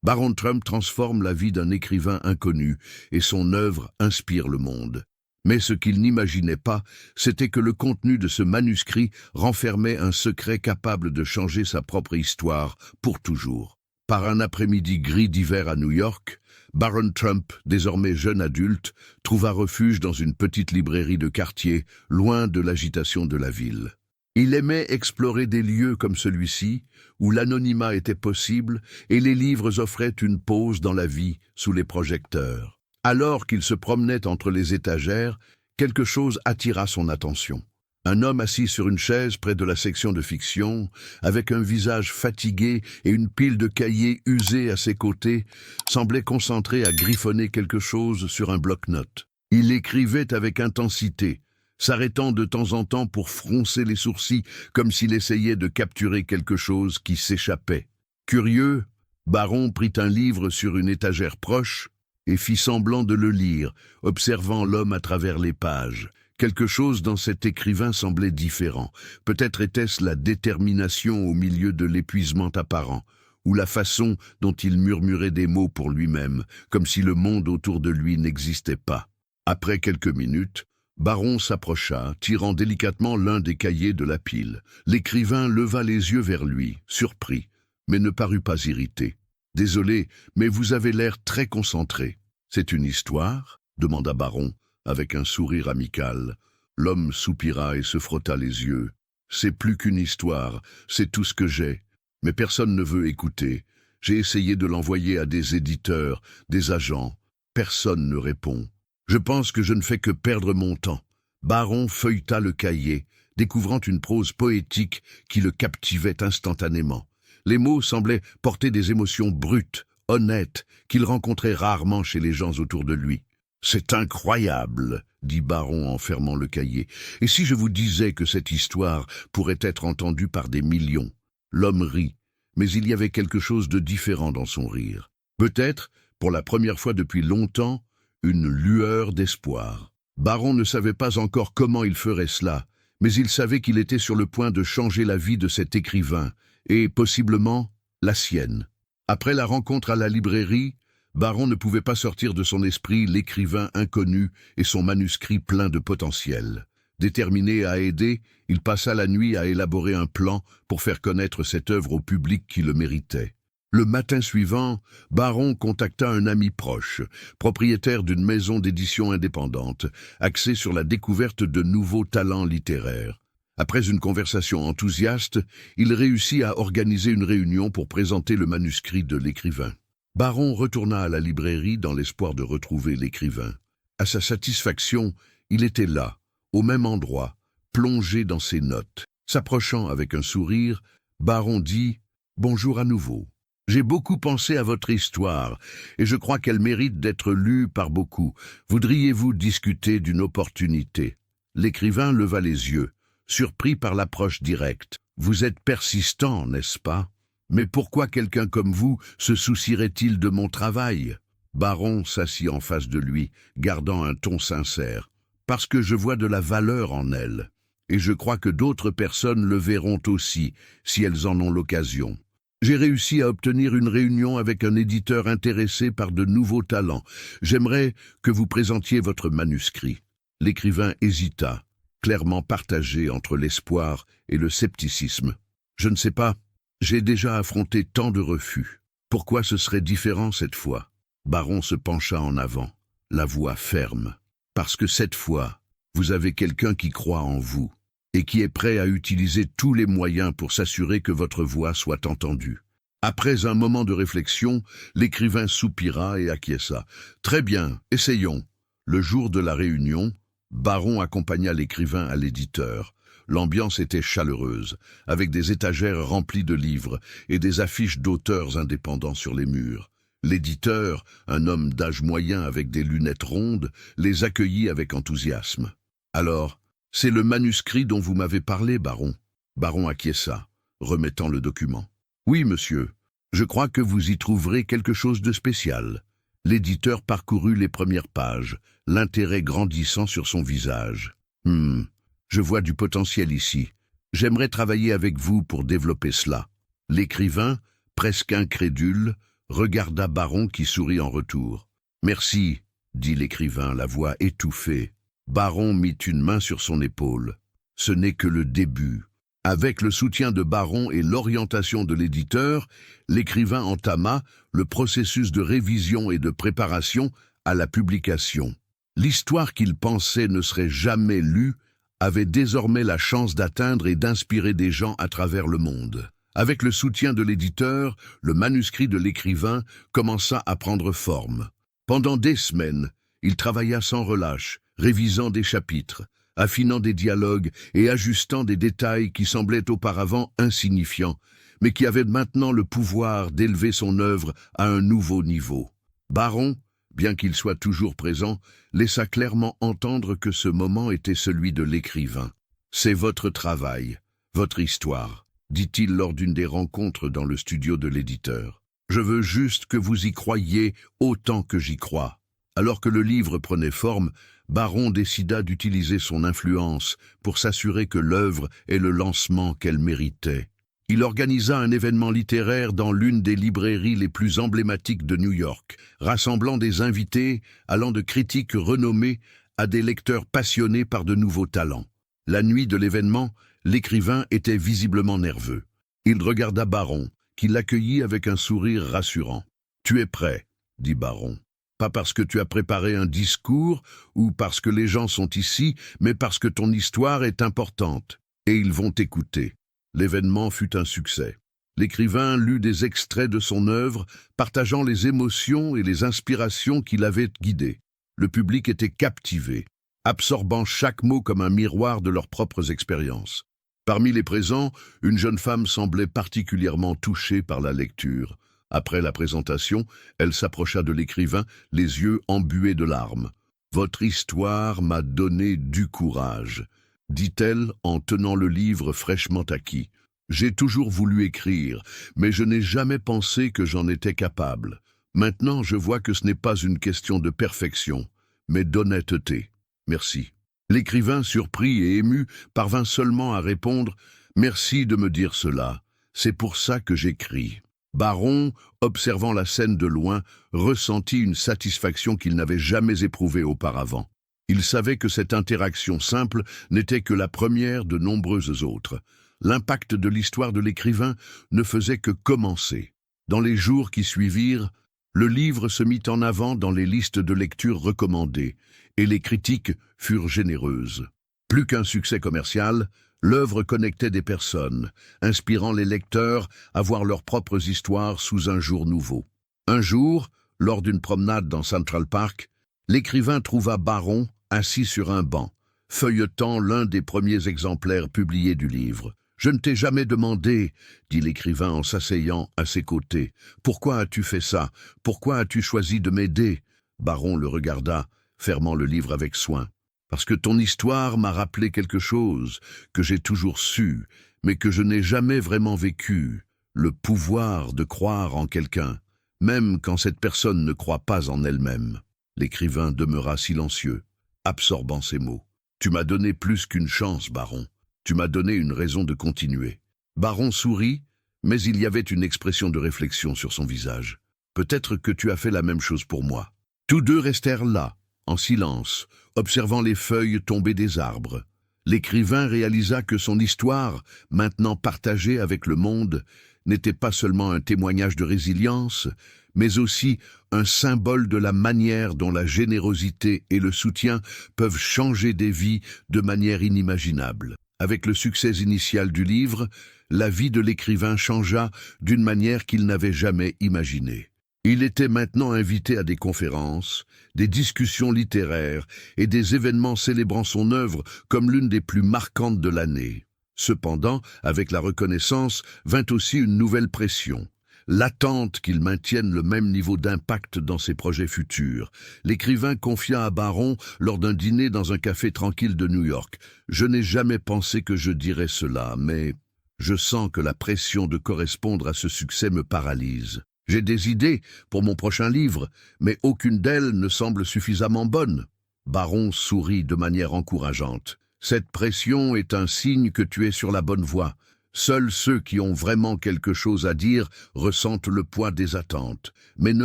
Baron Trump transforme la vie d'un écrivain inconnu et son œuvre inspire le monde. Mais ce qu'il n'imaginait pas, c'était que le contenu de ce manuscrit renfermait un secret capable de changer sa propre histoire pour toujours. Par un après-midi gris d'hiver à New York, Baron Trump, désormais jeune adulte, trouva refuge dans une petite librairie de quartier, loin de l'agitation de la ville. Il aimait explorer des lieux comme celui-ci, où l'anonymat était possible et les livres offraient une pause dans la vie sous les projecteurs. Alors qu'il se promenait entre les étagères, quelque chose attira son attention. Un homme assis sur une chaise près de la section de fiction, avec un visage fatigué et une pile de cahiers usés à ses côtés, semblait concentré à griffonner quelque chose sur un bloc-notes. Il écrivait avec intensité, s'arrêtant de temps en temps pour froncer les sourcils comme s'il essayait de capturer quelque chose qui s'échappait. Curieux, Baron prit un livre sur une étagère proche et fit semblant de le lire, observant l'homme à travers les pages. Quelque chose dans cet écrivain semblait différent. Peut-être était-ce la détermination au milieu de l'épuisement apparent, ou la façon dont il murmurait des mots pour lui-même, comme si le monde autour de lui n'existait pas. Après quelques minutes, Baron s'approcha, tirant délicatement l'un des cahiers de la pile. L'écrivain leva les yeux vers lui, surpris, mais ne parut pas irrité. « Désolé, mais vous avez l'air très concentré. »« C'est une histoire ?» demanda Baron, avec un sourire amical. L'homme soupira et se frotta les yeux. « C'est plus qu'une histoire, c'est tout ce que j'ai. Mais personne ne veut écouter. J'ai essayé de l'envoyer à des éditeurs, des agents. Personne ne répond. Je pense que je ne fais que perdre mon temps. » Baron feuilleta le cahier, découvrant une prose poétique qui le captivait instantanément. Les mots semblaient porter des émotions brutes, honnêtes, qu'il rencontrait rarement chez les gens autour de lui. « C'est incroyable !» dit Baron en fermant le cahier. « Et si je vous disais que cette histoire pourrait être entendue par des millions ?» L'homme rit, mais il y avait quelque chose de différent dans son rire. Peut-être, pour la première fois depuis longtemps, une lueur d'espoir. Baron ne savait pas encore comment il ferait cela, mais il savait qu'il était sur le point de changer la vie de cet écrivain, et possiblement la sienne. Après la rencontre à la librairie, Baron ne pouvait pas sortir de son esprit l'écrivain inconnu et son manuscrit plein de potentiel. Déterminé à aider, il passa la nuit à élaborer un plan pour faire connaître cette œuvre au public qui le méritait. Le matin suivant, Baron contacta un ami proche, propriétaire d'une maison d'édition indépendante, axée sur la découverte de nouveaux talents littéraires. Après une conversation enthousiaste, il réussit à organiser une réunion pour présenter le manuscrit de l'écrivain. Baron retourna à la librairie dans l'espoir de retrouver l'écrivain. À sa satisfaction, il était là, au même endroit, plongé dans ses notes. S'approchant avec un sourire, Baron dit « Bonjour à nouveau. J'ai beaucoup pensé à votre histoire, et je crois qu'elle mérite d'être lue par beaucoup. Voudriez-vous discuter d'une opportunité ?» L'écrivain leva les yeux, surpris par l'approche directe. « Vous êtes persistant, n'est-ce pas? Mais pourquoi quelqu'un comme vous se soucierait-il de mon travail ?» Baron s'assit en face de lui, gardant un ton sincère. « Parce que je vois de la valeur en elle, et je crois que d'autres personnes le verront aussi, si elles en ont l'occasion. J'ai réussi à obtenir une réunion avec un éditeur intéressé par de nouveaux talents. J'aimerais que vous présentiez votre manuscrit. » L'écrivain hésita, clairement partagé entre l'espoir et le scepticisme. « Je ne sais pas, j'ai déjà affronté tant de refus. Pourquoi ce serait différent cette fois ?» Baron se pencha en avant, la voix ferme. « Parce que cette fois, vous avez quelqu'un qui croit en vous et qui est prêt à utiliser tous les moyens pour s'assurer que votre voix soit entendue. » Après un moment de réflexion, l'écrivain soupira et acquiesça. « Très bien, essayons. » Le jour de la réunion, Baron accompagna l'écrivain à l'éditeur. L'ambiance était chaleureuse, avec des étagères remplies de livres et des affiches d'auteurs indépendants sur les murs. L'éditeur, un homme d'âge moyen avec des lunettes rondes, les accueillit avec enthousiasme. « Alors, c'est le manuscrit dont vous m'avez parlé, Baron ?» Baron acquiesça, remettant le document. « Oui, monsieur. Je crois que vous y trouverez quelque chose de spécial. » L'éditeur parcourut les premières pages, l'intérêt grandissant sur son visage. « Je vois du potentiel ici. J'aimerais travailler avec vous pour développer cela. » L'écrivain, presque incrédule, regarda Baron qui sourit en retour. « Merci, dit l'écrivain, la voix étouffée. Baron mit une main sur son épaule. Ce n'est que le début. Avec le soutien de Baron et l'orientation de l'éditeur, l'écrivain entama le processus de révision et de préparation à la publication. L'histoire qu'il pensait ne serait jamais lue avait désormais la chance d'atteindre et d'inspirer des gens à travers le monde. Avec le soutien de l'éditeur, le manuscrit de l'écrivain commença à prendre forme. Pendant des semaines, il travailla sans relâche, révisant des chapitres, affinant des dialogues et ajustant des détails qui semblaient auparavant insignifiants, mais qui avaient maintenant le pouvoir d'élever son œuvre à un nouveau niveau. Baron, bien qu'il soit toujours présent, laissa clairement entendre que ce moment était celui de l'écrivain. « C'est votre travail, votre histoire », dit-il lors d'une des rencontres dans le studio de l'éditeur. « Je veux juste que vous y croyiez autant que j'y crois. » Alors que le livre prenait forme, Baron décida d'utiliser son influence pour s'assurer que l'œuvre ait le lancement qu'elle méritait. Il organisa un événement littéraire dans l'une des librairies les plus emblématiques de New York, rassemblant des invités allant de critiques renommés à des lecteurs passionnés par de nouveaux talents. La nuit de l'événement, l'écrivain était visiblement nerveux. Il regarda Baron, qui l'accueillit avec un sourire rassurant. « Tu es prêt ?» dit Baron. « Pas parce que tu as préparé un discours ou parce que les gens sont ici, mais parce que ton histoire est importante, et ils vont t'écouter. » L'événement fut un succès. L'écrivain lut des extraits de son œuvre, partageant les émotions et les inspirations qui l'avaient guidé. Le public était captivé, absorbant chaque mot comme un miroir de leurs propres expériences. Parmi les présents, une jeune femme semblait particulièrement touchée par la lecture. Après la présentation, elle s'approcha de l'écrivain, les yeux embués de larmes. « Votre histoire m'a donné du courage », dit-elle en tenant le livre fraîchement acquis. « J'ai toujours voulu écrire, mais je n'ai jamais pensé que j'en étais capable. Maintenant, je vois que ce n'est pas une question de perfection, mais d'honnêteté. Merci. » L'écrivain, surpris et ému, parvint seulement à répondre « Merci de me dire cela. C'est pour ça que j'écris. » Baron, observant la scène de loin, ressentit une satisfaction qu'il n'avait jamais éprouvée auparavant. Il savait que cette interaction simple n'était que la première de nombreuses autres. L'impact de l'histoire de l'écrivain ne faisait que commencer. Dans les jours qui suivirent, le livre se mit en avant dans les listes de lecture recommandées, et les critiques furent généreuses. Plus qu'un succès commercial, l'œuvre connectait des personnes, inspirant les lecteurs à voir leurs propres histoires sous un jour nouveau. Un jour, lors d'une promenade dans Central Park, l'écrivain trouva Baron assis sur un banc, feuilletant l'un des premiers exemplaires publiés du livre. « Je ne t'ai jamais demandé, » dit l'écrivain en s'asseyant à ses côtés. « Pourquoi as-tu fait ça? Pourquoi as-tu choisi de m'aider ?» Baron le regarda, fermant le livre avec soin. « Parce que ton histoire m'a rappelé quelque chose que j'ai toujours su, mais que je n'ai jamais vraiment vécu, le pouvoir de croire en quelqu'un, même quand cette personne ne croit pas en elle-même. » L'écrivain demeura silencieux, absorbant ses mots. « Tu m'as donné plus qu'une chance, Baron. Tu m'as donné une raison de continuer. » Baron sourit, mais il y avait une expression de réflexion sur son visage. « Peut-être que tu as fait la même chose pour moi. » Tous deux restèrent là, en silence, observant les feuilles tomber des arbres. L'écrivain réalisa que son histoire, maintenant partagée avec le monde, n'était pas seulement un témoignage de résilience, mais aussi un symbole de la manière dont la générosité et le soutien peuvent changer des vies de manière inimaginable. Avec le succès initial du livre, la vie de l'écrivain changea d'une manière qu'il n'avait jamais imaginée. Il était maintenant invité à des conférences, des discussions littéraires et des événements célébrant son œuvre comme l'une des plus marquantes de l'année. Cependant, avec la reconnaissance, vint aussi une nouvelle pression. L'attente qu'il maintienne le même niveau d'impact dans ses projets futurs. L'écrivain confia à Baron lors d'un dîner dans un café tranquille de New York. « Je n'ai jamais pensé que je dirais cela, mais je sens que la pression de correspondre à ce succès me paralyse. J'ai des idées pour mon prochain livre, mais aucune d'elles ne semble suffisamment bonne. » Baron sourit de manière encourageante. « Cette pression est un signe que tu es sur la bonne voie. Seuls ceux qui ont vraiment quelque chose à dire ressentent le poids des attentes, mais ne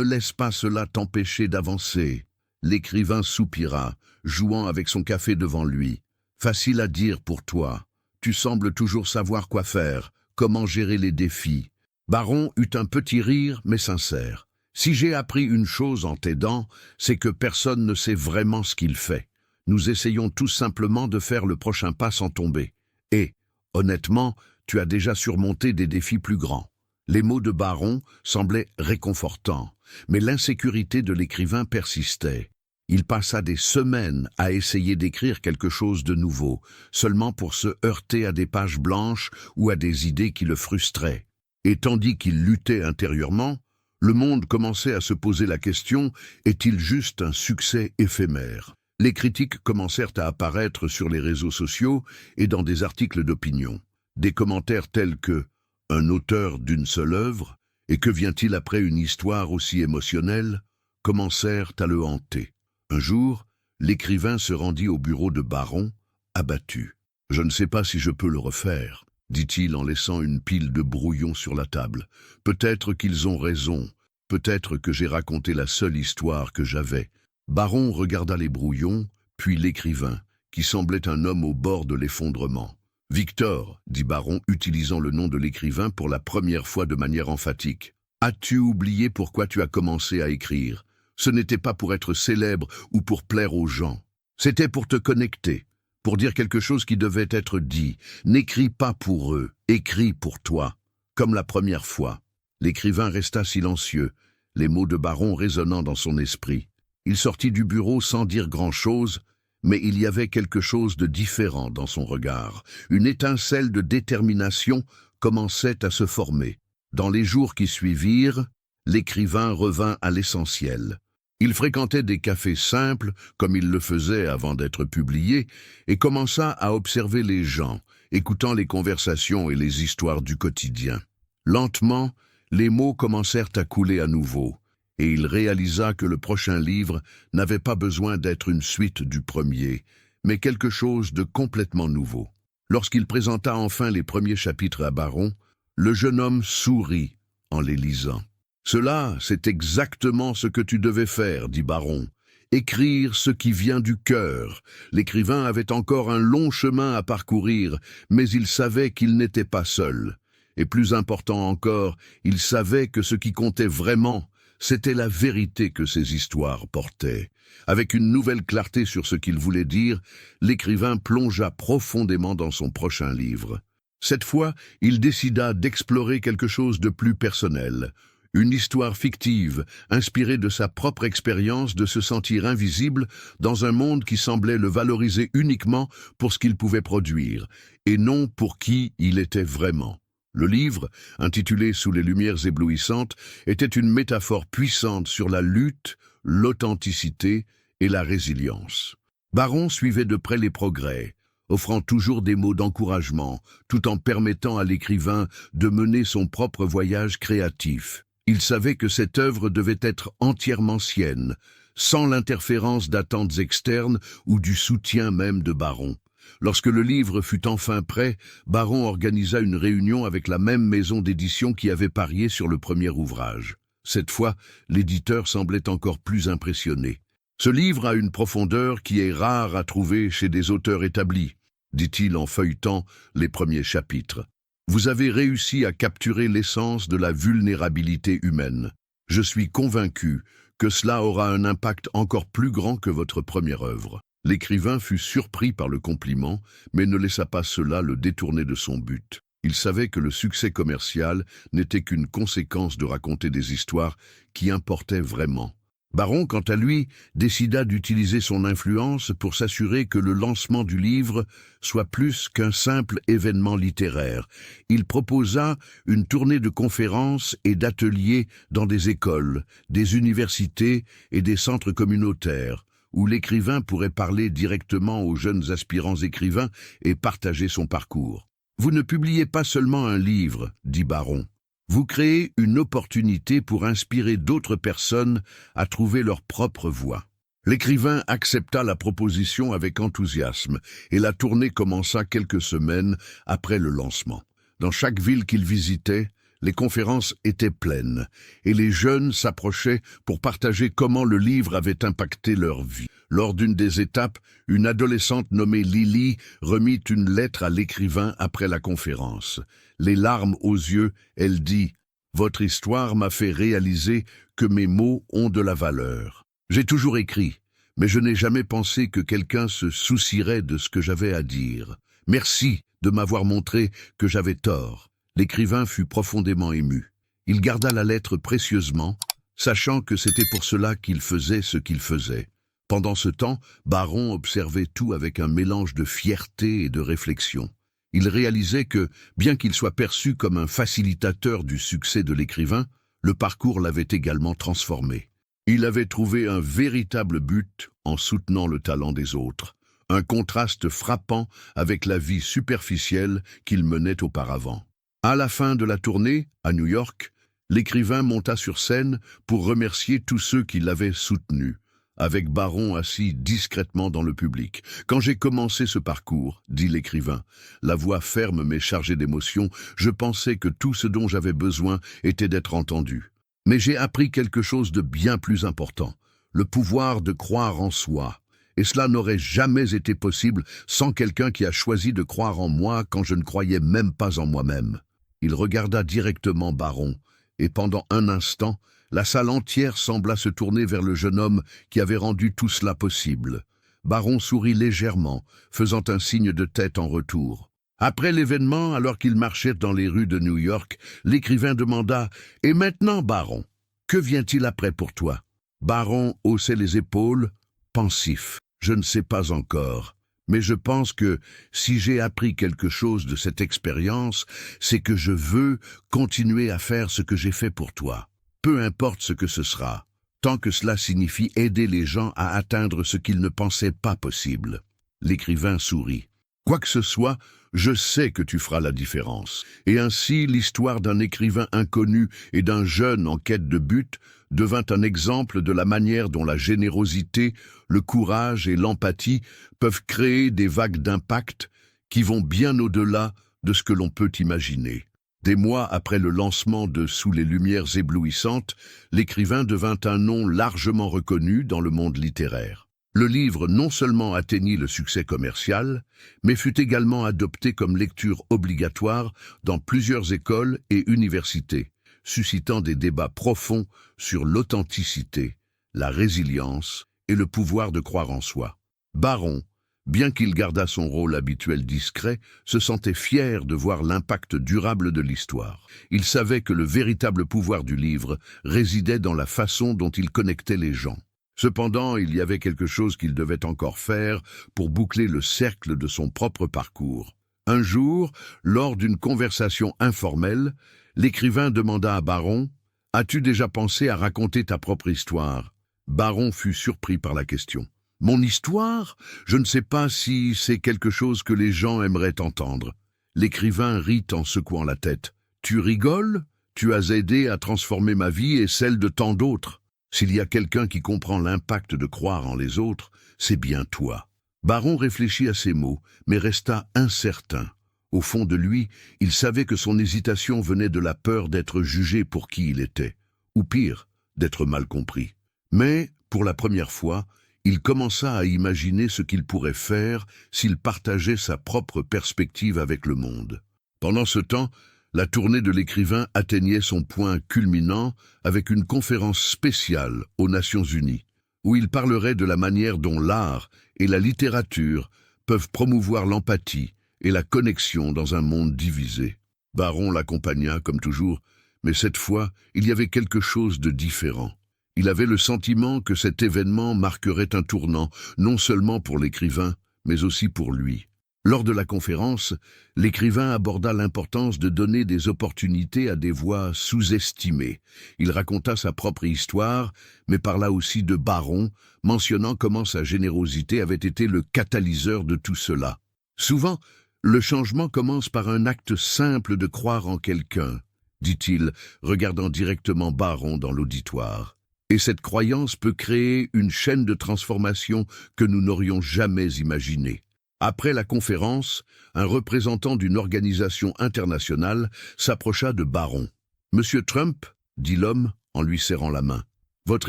laisse pas cela t'empêcher d'avancer. L'écrivain soupira, jouant avec son café devant lui. Facile à dire pour toi. Tu sembles toujours savoir quoi faire, comment gérer les défis. Baron eut un petit rire, mais sincère. Si j'ai appris une chose en t'aidant, c'est que personne ne sait vraiment ce qu'il fait. Nous essayons tout simplement de faire le prochain pas sans tomber. Et, honnêtement, tu as déjà surmonté des défis plus grands. Les mots de Baron semblaient réconfortants, mais l'insécurité de l'écrivain persistait. Il passa des semaines à essayer d'écrire quelque chose de nouveau, seulement pour se heurter à des pages blanches ou à des idées qui le frustraient. Et tandis qu'il luttait intérieurement, le monde commençait à se poser la question, est-il juste un succès éphémère? Les critiques commencèrent à apparaître sur les réseaux sociaux et dans des articles d'opinion. Des commentaires tels que « un auteur d'une seule œuvre, et que vient-il après une histoire aussi émotionnelle ?» commencèrent à le hanter. Un jour, l'écrivain se rendit au bureau de Baron, abattu. « Je ne sais pas si je peux le refaire », dit-il en laissant une pile de brouillons sur la table. « Peut-être qu'ils ont raison, peut-être que j'ai raconté la seule histoire que j'avais. » Baron regarda les brouillons, puis l'écrivain, qui semblait un homme au bord de l'effondrement. « Victor, » dit Baron, utilisant le nom de l'écrivain pour la première fois de manière emphatique. « As-tu oublié pourquoi tu as commencé à écrire? Ce n'était pas pour être célèbre ou pour plaire aux gens. C'était pour te connecter, pour dire quelque chose qui devait être dit. N'écris pas pour eux, écris pour toi, comme la première fois. » L'écrivain resta silencieux, les mots de Baron résonnant dans son esprit. Il sortit du bureau sans dire grand-chose, mais il y avait quelque chose de différent dans son regard. Une étincelle de détermination commençait à se former. Dans les jours qui suivirent, l'écrivain revint à l'essentiel. Il fréquentait des cafés simples, comme il le faisait avant d'être publié, et commença à observer les gens, écoutant les conversations et les histoires du quotidien. Lentement, les mots commencèrent à couler à nouveau, et il réalisa que le prochain livre n'avait pas besoin d'être une suite du premier, mais quelque chose de complètement nouveau. Lorsqu'il présenta enfin les premiers chapitres à Baron, le jeune homme sourit en les lisant. « Cela, c'est exactement ce que tu devais faire, » dit Baron. « Écrire ce qui vient du cœur. » L'écrivain avait encore un long chemin à parcourir, mais il savait qu'il n'était pas seul. Et plus important encore, il savait que ce qui comptait vraiment, c'était la vérité que ces histoires portaient. Avec une nouvelle clarté sur ce qu'il voulait dire, l'écrivain plongea profondément dans son prochain livre. Cette fois, il décida d'explorer quelque chose de plus personnel. Une histoire fictive, inspirée de sa propre expérience de se sentir invisible dans un monde qui semblait le valoriser uniquement pour ce qu'il pouvait produire, et non pour qui il était vraiment. Le livre, intitulé « Sous les lumières éblouissantes », était une métaphore puissante sur la lutte, l'authenticité et la résilience. Baron suivait de près les progrès, offrant toujours des mots d'encouragement, tout en permettant à l'écrivain de mener son propre voyage créatif. Il savait que cette œuvre devait être entièrement sienne, sans l'interférence d'attentes externes ou du soutien même de Baron. Lorsque le livre fut enfin prêt, Baron organisa une réunion avec la même maison d'édition qui avait parié sur le premier ouvrage. Cette fois, l'éditeur semblait encore plus impressionné. « Ce livre a une profondeur qui est rare à trouver chez des auteurs établis, » dit-il en feuilletant les premiers chapitres. « Vous avez réussi à capturer l'essence de la vulnérabilité humaine. Je suis convaincu que cela aura un impact encore plus grand que votre première œuvre. » L'écrivain fut surpris par le compliment, mais ne laissa pas cela le détourner de son but. Il savait que le succès commercial n'était qu'une conséquence de raconter des histoires qui importaient vraiment. Baron, quant à lui, décida d'utiliser son influence pour s'assurer que le lancement du livre soit plus qu'un simple événement littéraire. Il proposa une tournée de conférences et d'ateliers dans des écoles, des universités et des centres communautaires, où l'écrivain pourrait parler directement aux jeunes aspirants écrivains et partager son parcours. « Vous ne publiez pas seulement un livre, » dit Baron. « Vous créez une opportunité pour inspirer d'autres personnes à trouver leur propre voie. » L'écrivain accepta la proposition avec enthousiasme et la tournée commença quelques semaines après le lancement. Dans chaque ville qu'il visitait, les conférences étaient pleines, et les jeunes s'approchaient pour partager comment le livre avait impacté leur vie. Lors d'une des étapes, une adolescente nommée Lily remit une lettre à l'écrivain après la conférence. Les larmes aux yeux, elle dit « Votre histoire m'a fait réaliser que mes mots ont de la valeur. J'ai toujours écrit, mais je n'ai jamais pensé que quelqu'un se soucierait de ce que j'avais à dire. Merci de m'avoir montré que j'avais tort. » L'écrivain fut profondément ému. Il garda la lettre précieusement, sachant que c'était pour cela qu'il faisait ce qu'il faisait. Pendant ce temps, Baron observait tout avec un mélange de fierté et de réflexion. Il réalisait que, bien qu'il soit perçu comme un facilitateur du succès de l'écrivain, le parcours l'avait également transformé. Il avait trouvé un véritable but en soutenant le talent des autres, un contraste frappant avec la vie superficielle qu'il menait auparavant. À la fin de la tournée, à New York, l'écrivain monta sur scène pour remercier tous ceux qui l'avaient soutenu, avec Baron assis discrètement dans le public. « Quand j'ai commencé ce parcours, dit l'écrivain, la voix ferme mais chargée d'émotion, je pensais que tout ce dont j'avais besoin était d'être entendu. Mais j'ai appris quelque chose de bien plus important, le pouvoir de croire en soi. Et cela n'aurait jamais été possible sans quelqu'un qui a choisi de croire en moi quand je ne croyais même pas en moi-même. » Il regarda directement Baron, et pendant un instant, la salle entière sembla se tourner vers le jeune homme qui avait rendu tout cela possible. Baron sourit légèrement, faisant un signe de tête en retour. Après l'événement, alors qu'il marchait dans les rues de New York, l'écrivain demanda « Et maintenant, Baron, que vient-il après pour toi ?» Baron haussait les épaules, pensif. « Je ne sais pas encore. Mais je pense que si j'ai appris quelque chose de cette expérience, c'est que je veux continuer à faire ce que j'ai fait pour toi. Peu importe ce que ce sera, tant que cela signifie aider les gens à atteindre ce qu'ils ne pensaient pas possible. » L'écrivain sourit. « Quoi que ce soit, je sais que tu feras la différence. » Et ainsi, l'histoire d'un écrivain inconnu et d'un jeune en quête de but devint un exemple de la manière dont la générosité, le courage et l'empathie peuvent créer des vagues d'impact qui vont bien au-delà de ce que l'on peut imaginer. Des mois après le lancement de Sous les lumières éblouissantes, l'écrivain devint un nom largement reconnu dans le monde littéraire. Le livre non seulement atteignit le succès commercial, mais fut également adopté comme lecture obligatoire dans plusieurs écoles et universités, suscitant des débats profonds sur l'authenticité, la résilience et le pouvoir de croire en soi. Baron, bien qu'il gardât son rôle habituel discret, se sentait fier de voir l'impact durable de l'histoire. Il savait que le véritable pouvoir du livre résidait dans la façon dont il connectait les gens. Cependant, il y avait quelque chose qu'il devait encore faire pour boucler le cercle de son propre parcours. Un jour, lors d'une conversation informelle, l'écrivain demanda à Baron « As-tu déjà pensé à raconter ta propre histoire ?» Baron fut surpris par la question. « Mon histoire ? Je ne sais pas si c'est quelque chose que les gens aimeraient entendre. » L'écrivain rit en secouant la tête. « Tu rigoles ? Tu as aidé à transformer ma vie et celle de tant d'autres. S'il y a quelqu'un qui comprend l'impact de croire en les autres, c'est bien toi. » Baron réfléchit à ces mots, mais resta incertain. Au fond de lui, il savait que son hésitation venait de la peur d'être jugé pour qui il était, ou pire, d'être mal compris. Mais, pour la première fois, il commença à imaginer ce qu'il pourrait faire s'il partageait sa propre perspective avec le monde. Pendant ce temps, la tournée de l'écrivain atteignait son point culminant avec une conférence spéciale aux Nations Unies, où il parlerait de la manière dont l'art et la littérature peuvent promouvoir l'empathie et la connexion dans un monde divisé. Baron l'accompagna, comme toujours, mais cette fois, il y avait quelque chose de différent. Il avait le sentiment que cet événement marquerait un tournant, non seulement pour l'écrivain, mais aussi pour lui. Lors de la conférence, l'écrivain aborda l'importance de donner des opportunités à des voix sous-estimées. Il raconta sa propre histoire, mais parla aussi de Baron, mentionnant comment sa générosité avait été le catalyseur de tout cela. Souvent, le changement commence par un acte simple de croire en quelqu'un, dit-il, regardant directement Baron dans l'auditoire. Et cette croyance peut créer une chaîne de transformation que nous n'aurions jamais imaginée. Après la conférence, un représentant d'une organisation internationale s'approcha de Baron. « Monsieur Trump, dit l'homme en lui serrant la main, votre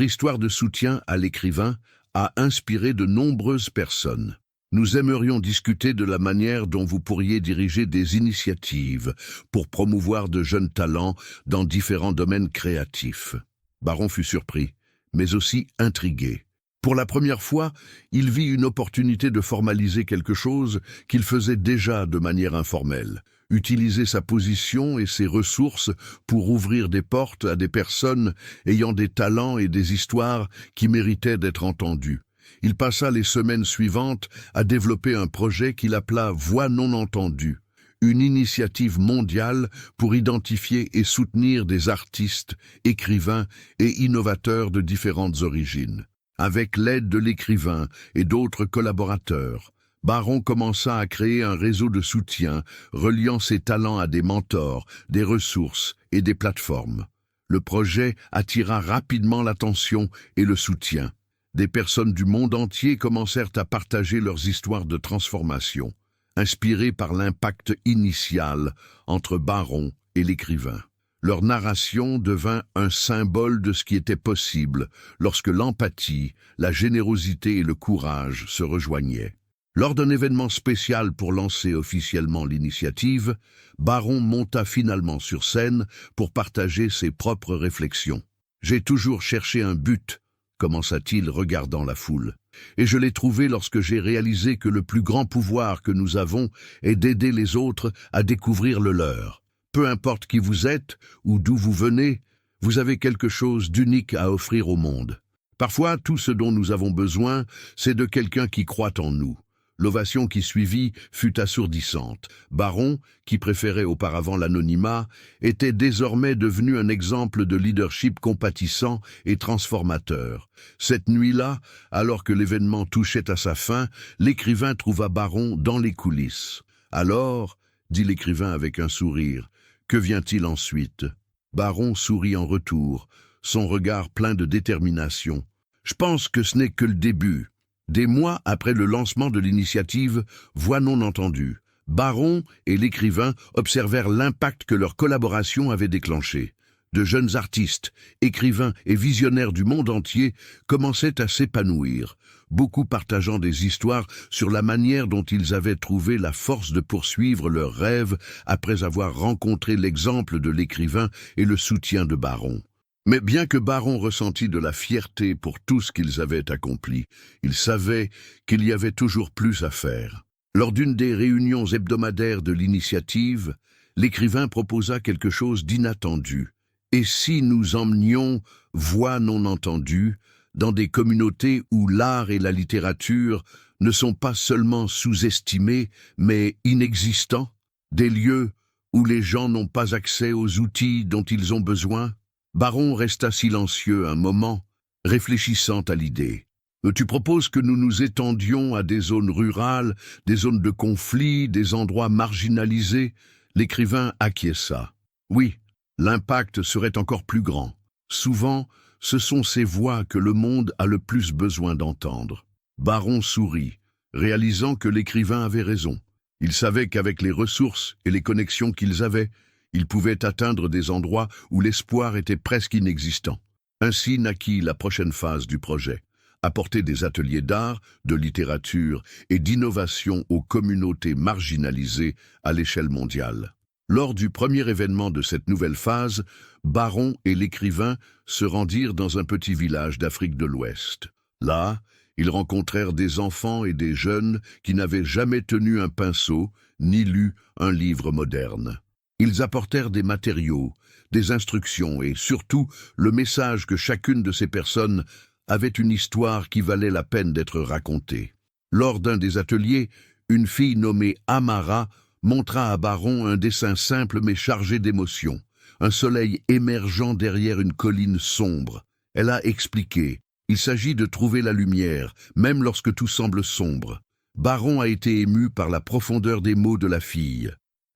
histoire de soutien à l'écrivain a inspiré de nombreuses personnes. Nous aimerions discuter de la manière dont vous pourriez diriger des initiatives pour promouvoir de jeunes talents dans différents domaines créatifs. » Baron fut surpris, mais aussi intrigué. Pour la première fois, il vit une opportunité de formaliser quelque chose qu'il faisait déjà de manière informelle. Utiliser sa position et ses ressources pour ouvrir des portes à des personnes ayant des talents et des histoires qui méritaient d'être entendues. Il passa les semaines suivantes à développer un projet qu'il appela Voix non entendues, une initiative mondiale pour identifier et soutenir des artistes, écrivains et innovateurs de différentes origines. Avec l'aide de l'écrivain et d'autres collaborateurs, Baron commença à créer un réseau de soutien reliant ses talents à des mentors, des ressources et des plateformes. Le projet attira rapidement l'attention et le soutien. Des personnes du monde entier commencèrent à partager leurs histoires de transformation, inspirées par l'impact initial entre Baron et l'écrivain. Leur narration devint un symbole de ce qui était possible lorsque l'empathie, la générosité et le courage se rejoignaient. Lors d'un événement spécial pour lancer officiellement l'initiative, Baron monta finalement sur scène pour partager ses propres réflexions. « J'ai toujours cherché un but », commença-t-il regardant la foule. « Et je l'ai trouvé lorsque j'ai réalisé que le plus grand pouvoir que nous avons est d'aider les autres à découvrir le leur. Peu importe qui vous êtes ou d'où vous venez, vous avez quelque chose d'unique à offrir au monde. Parfois, tout ce dont nous avons besoin, c'est de quelqu'un qui croit en nous. » L'ovation qui suivit fut assourdissante. Baron, qui préférait auparavant l'anonymat, était désormais devenu un exemple de leadership compatissant et transformateur. Cette nuit-là, alors que l'événement touchait à sa fin, l'écrivain trouva Baron dans les coulisses. « Alors, » dit l'écrivain avec un sourire, « que vient-il ensuite ?» Baron sourit en retour, son regard plein de détermination. « Je pense que ce n'est que le début. » Des mois après le lancement de l'initiative Voix non entendues, Baron et l'écrivain observèrent l'impact que leur collaboration avait déclenché. De jeunes artistes, écrivains et visionnaires du monde entier commençaient à s'épanouir, beaucoup partageant des histoires sur la manière dont ils avaient trouvé la force de poursuivre leurs rêves après avoir rencontré l'exemple de l'écrivain et le soutien de Baron. Mais bien que Baron ressentît de la fierté pour tout ce qu'ils avaient accompli, il savait qu'il y avait toujours plus à faire. Lors d'une des réunions hebdomadaires de l'initiative, l'écrivain proposa quelque chose d'inattendu. Et si nous emmenions Voix non entendues dans des communautés où l'art et la littérature ne sont pas seulement sous-estimés, mais inexistants, des lieux où les gens n'ont pas accès aux outils dont ils ont besoin? Baron resta silencieux un moment, réfléchissant à l'idée. « Tu proposes que nous nous étendions à des zones rurales, des zones de conflit, des endroits marginalisés ?» L'écrivain acquiesça. « Oui, l'impact serait encore plus grand. Souvent, ce sont ces voix que le monde a le plus besoin d'entendre. » Baron sourit, réalisant que l'écrivain avait raison. Il savait qu'avec les ressources et les connexions qu'ils avaient, ils pouvaient atteindre des endroits où l'espoir était presque inexistant. Ainsi naquit la prochaine phase du projet, apporter des ateliers d'art, de littérature et d'innovation aux communautés marginalisées à l'échelle mondiale. Lors du premier événement de cette nouvelle phase, Baron et l'écrivain se rendirent dans un petit village d'Afrique de l'Ouest. Là, ils rencontrèrent des enfants et des jeunes qui n'avaient jamais tenu un pinceau ni lu un livre moderne. Ils apportèrent des matériaux, des instructions et surtout le message que chacune de ces personnes avait une histoire qui valait la peine d'être racontée. Lors d'un des ateliers, une fille nommée Amara montra à Baron un dessin simple mais chargé d'émotion, un soleil émergeant derrière une colline sombre. Elle a expliqué, il s'agit de trouver la lumière, même lorsque tout semble sombre. Baron a été ému par la profondeur des mots de la fille.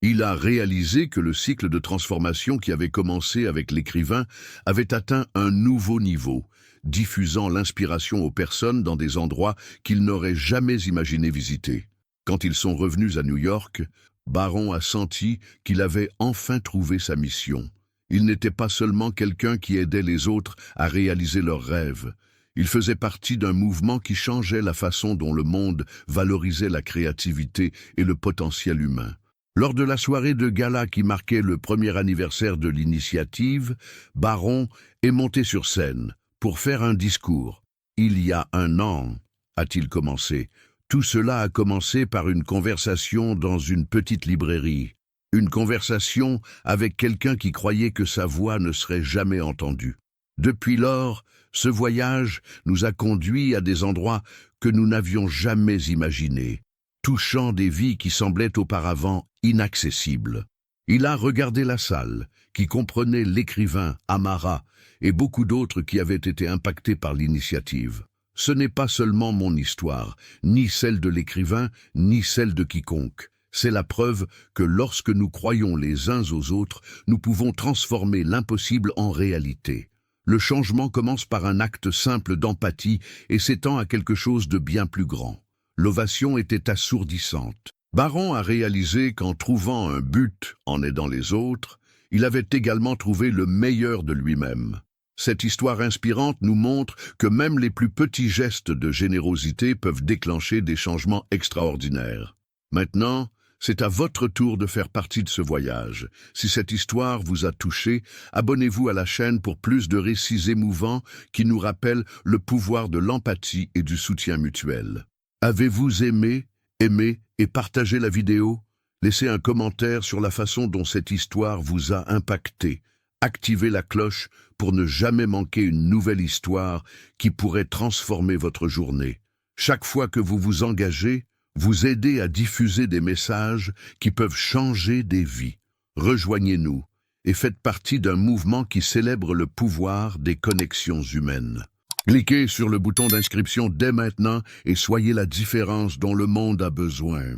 Il a réalisé que le cycle de transformation qui avait commencé avec l'écrivain avait atteint un nouveau niveau, diffusant l'inspiration aux personnes dans des endroits qu'ils n'auraient jamais imaginé visiter. Quand ils sont revenus à New York, Baron a senti qu'il avait enfin trouvé sa mission. Il n'était pas seulement quelqu'un qui aidait les autres à réaliser leurs rêves. Il faisait partie d'un mouvement qui changeait la façon dont le monde valorisait la créativité et le potentiel humain. Lors de la soirée de gala qui marquait le premier anniversaire de l'initiative, Baron est monté sur scène pour faire un discours. « Il y a 1 an », a-t-il commencé. Tout cela a commencé par une conversation dans une petite librairie. Une conversation avec quelqu'un qui croyait que sa voix ne serait jamais entendue. Depuis lors, ce voyage nous a conduits à des endroits que nous n'avions jamais imaginés, touchant des vies qui semblaient auparavant inaccessibles. Il a regardé la salle, qui comprenait l'écrivain Amara et beaucoup d'autres qui avaient été impactés par l'initiative. Ce n'est pas seulement mon histoire, ni celle de l'écrivain, ni celle de quiconque. C'est la preuve que lorsque nous croyons les uns aux autres, nous pouvons transformer l'impossible en réalité. Le changement commence par un acte simple d'empathie et s'étend à quelque chose de bien plus grand. L'ovation était assourdissante. Baron a réalisé qu'en trouvant un but en aidant les autres, il avait également trouvé le meilleur de lui-même. Cette histoire inspirante nous montre que même les plus petits gestes de générosité peuvent déclencher des changements extraordinaires. Maintenant, c'est à votre tour de faire partie de ce voyage. Si cette histoire vous a touché, abonnez-vous à la chaîne pour plus de récits émouvants qui nous rappellent le pouvoir de l'empathie et du soutien mutuel. Avez-vous aimé et partagé la vidéo? Laissez un commentaire sur la façon dont cette histoire vous a impacté. Activez la cloche pour ne jamais manquer une nouvelle histoire qui pourrait transformer votre journée. Chaque fois que vous vous engagez, vous aidez à diffuser des messages qui peuvent changer des vies. Rejoignez-nous et faites partie d'un mouvement qui célèbre le pouvoir des connexions humaines. Cliquez sur le bouton d'inscription dès maintenant et soyez la différence dont le monde a besoin.